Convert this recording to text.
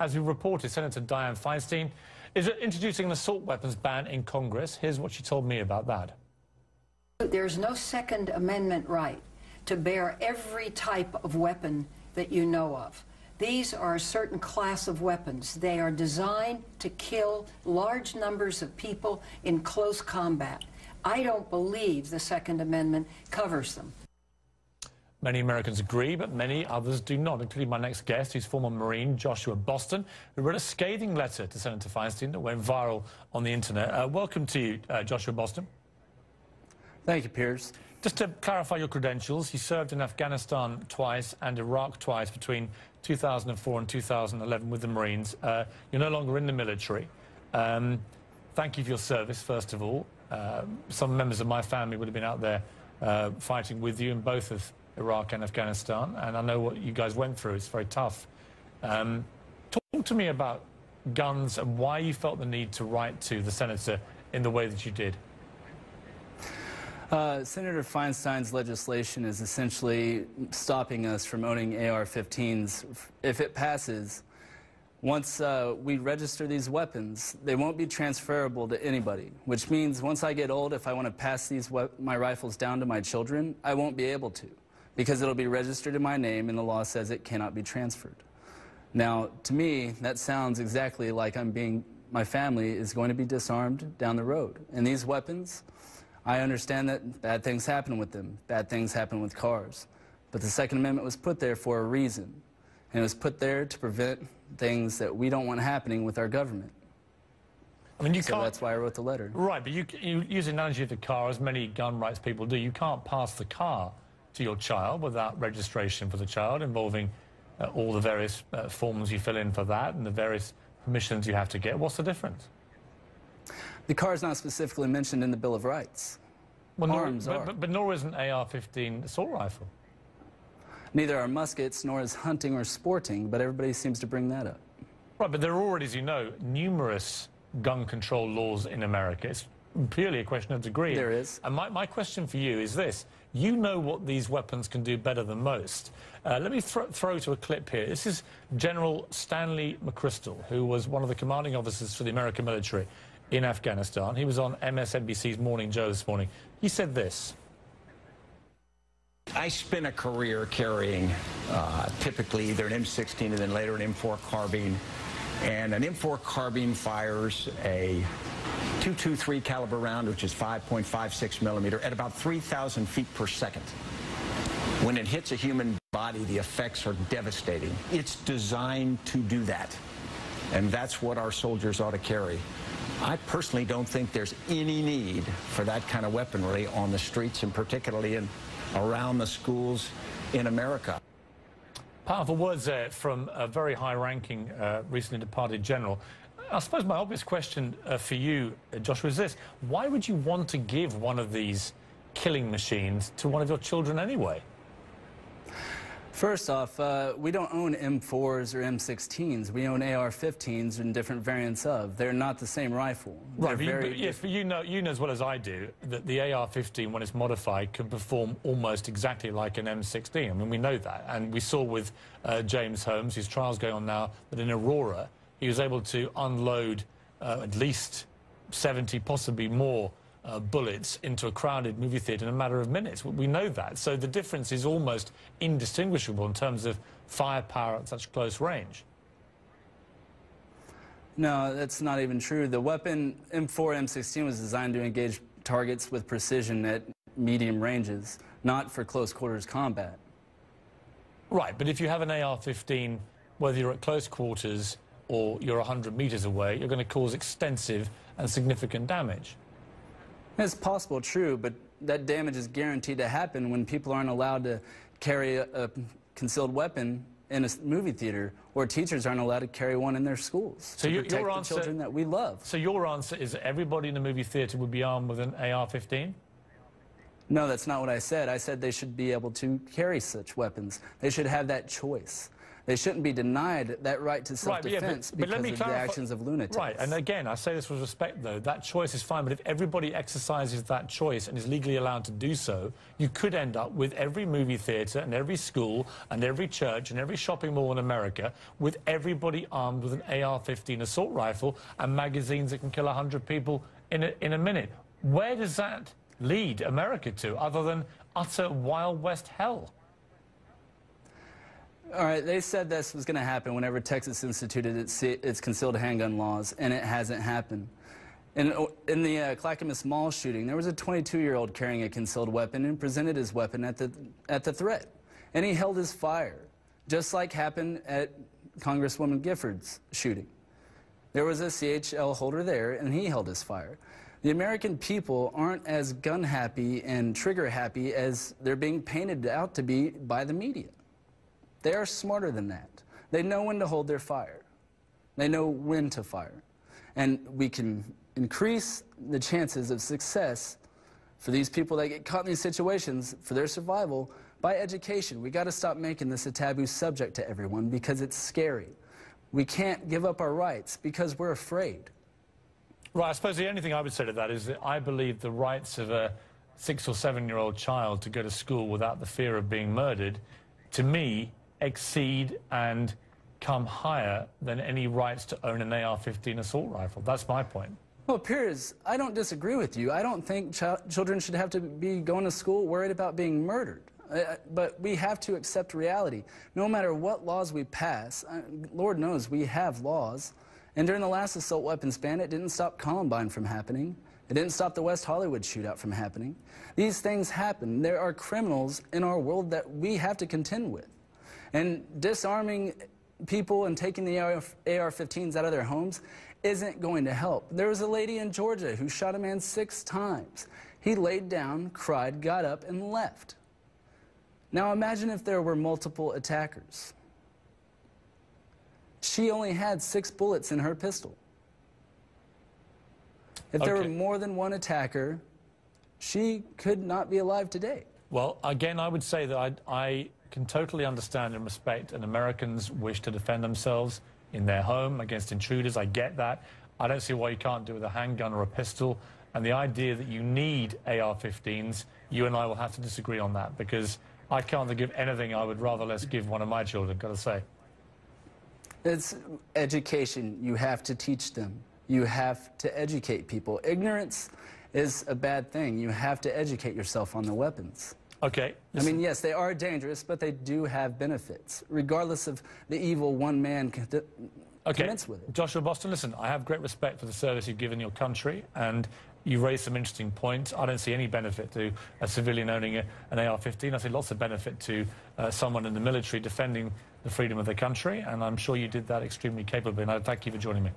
As we reported, Senator Dianne Feinstein is introducing an assault weapons ban in Congress. Here's what she told me about that. There's no Second Amendment right to bear every type of weapon that you know of. These are a certain class of weapons. They are designed to kill large numbers of people in close combat. I don't believe the Second Amendment covers them. Many Americans agree, but many others do not, including my next guest, who's former Marine Joshua Boston, who wrote a scathing letter to Senator Feinstein that went viral on the internet. Welcome to you, Joshua Boston. Thank you, Piers. Just to clarify your credentials, you served in Afghanistan twice and Iraq twice between 2004 and 2011 with the Marines. You're no longer in the military. Thank you for your service, first of all. Some members of my family would have been out there fighting with you in both of Iraq and Afghanistan, and I know what you guys went through. It's very tough. Talk to me about guns and why you felt the need to write to the senator in the way that you did. Senator Feinstein's legislation is essentially stopping us from owning AR-15s. If it passes, once we register these weapons, they won't be transferable to anybody, which means once I get old, if I want to pass my rifles down to my children, I won't be able to, because it'll be registered in my name and the law says it cannot be transferred. Now, to me, that sounds exactly like my family is going to be disarmed down the road. And these weapons, I understand that bad things happen with them. Bad things happen with cars. But the Second Amendment was put there for a reason. And it was put there to prevent things that we don't want happening with our government. I mean, so that's why I wrote the letter. Right, but you use the analogy of the car, as many gun rights people do. You can't pass the car to your child without registration for the child, involving all the various forms you fill in for that and the various permissions you have to get. What's the difference? The car is not specifically mentioned in the Bill of Rights. Well, Arms are. But nor is an AR-15 assault rifle. Neither are muskets, nor is hunting or sporting, but everybody seems to bring that up. Right, but there are already, as you know, numerous gun control laws in America. It's purely a question of degree. There is. And my question for you is this. You know what these weapons can do better than most. Let me throw to a clip here. This is General Stanley McChrystal, who was one of the commanding officers for the American military in Afghanistan. He was on MSNBC's Morning Joe this morning. He said this. I spent a career carrying typically either an M16 and then later an M4 carbine. And an M4 carbine fires a .223 caliber round, which is 5.56 millimeter, at about 3,000 feet per second. When it hits a human body, the effects are devastating. It's designed to do that. And that's what our soldiers ought to carry. I personally don't think there's any need for that kind of weaponry on the streets, and particularly around the schools in America. Powerful words there from a very high-ranking, recently departed general. I suppose my obvious question for you, Joshua, is this. Why would you want to give one of these killing machines to one of your children anyway? First off, we don't own M4s or M16s. We own AR-15s and different variants of. They're not the same rifle. Right, but you know as well as I do that the AR-15, when it's modified, can perform almost exactly like an M16. I mean, we know that. And we saw with James Holmes, whose trial's going on now, that in Aurora, he was able to unload at least 70, possibly more, bullets into a crowded movie theater in a matter of minutes. We know that. So the difference is almost indistinguishable in terms of firepower at such close range. No, that's not even true. The weapon M4 M16 was designed to engage targets with precision at medium ranges, not for close quarters combat. Right, but if you have an AR-15, whether you're at close quarters or you're 100 meters away, you're going to cause extensive and significant damage. It's possible, true, but that damage is guaranteed to happen when people aren't allowed to carry a concealed weapon in a movie theater, or teachers aren't allowed to carry one in their schools to protect the children that we love. So your answer is that everybody in the movie theater would be armed with an AR-15? No, that's not what I said. I said they should be able to carry such weapons. They should have that choice. They shouldn't be denied that right to self-defense but let me because of the clarify. actions of lunatics. Right, and again, I say this with respect, though. That choice is fine, but if everybody exercises that choice and is legally allowed to do so, you could end up with every movie theatre and every school and every church and every shopping mall in America with everybody armed with an AR-15 assault rifle and magazines that can kill 100 people in a minute. Where does that lead America to, other than utter Wild West hell? All right, they said this was going to happen whenever Texas instituted its concealed handgun laws, and it hasn't happened. In the Clackamas Mall shooting, there was a 22-year-old carrying a concealed weapon and presented his weapon at the threat, and he held his fire, just like happened at Congresswoman Gifford's shooting. There was a CHL holder there, and he held his fire. The American people aren't as gun-happy and trigger-happy as they're being painted out to be by the media. They are smarter than that. They know when to hold their fire. They know when to fire. And we can increase the chances of success for these people that get caught in these situations, for their survival, by education. We got to stop making this a taboo subject to everyone because it's scary. We can't give up our rights because we're afraid. Right, I suppose the only thing I would say to that is that I believe the rights of a 6- or 7-year-old child to go to school without the fear of being murdered, to me, exceed and come higher than any rights to own an AR-15 assault rifle. That's my point. Well, Piers, I don't disagree with you. I don't think children should have to be going to school worried about being murdered. But we have to accept reality. No matter what laws we pass, Lord knows we have laws. And during the last assault weapons ban, it didn't stop Columbine from happening. It didn't stop the West Hollywood shootout from happening. These things happen. There are criminals in our world that we have to contend with. And disarming people and taking the AR-15s out of their homes isn't going to help. There was a lady in Georgia who shot a man 6 times. He laid down, cried, got up, and left. Now imagine if there were multiple attackers. She only had 6 bullets in her pistol. If there were more than one attacker, she could not be alive today. Well, again, I would say that I can totally understand and respect an American's wish to defend themselves in their home against intruders. I get that. I don't see why you can't do it with a handgun or a pistol. And the idea that you need AR-15s, you and I will have to disagree on that, because I can't give anything I would rather less give one of my children, got to say. It's education. You have to teach them. You have to educate people. Ignorance is a bad thing. You have to educate yourself on the weapons. Okay. I mean, yes, they are dangerous, but they do have benefits, regardless of the evil one man commits with it. Joshua Boston, listen, I have great respect for the service you've given your country, and you raised some interesting points. I don't see any benefit to a civilian owning an AR-15. I see lots of benefit to someone in the military defending the freedom of their country, and I'm sure you did that extremely capably, and I thank you for joining me.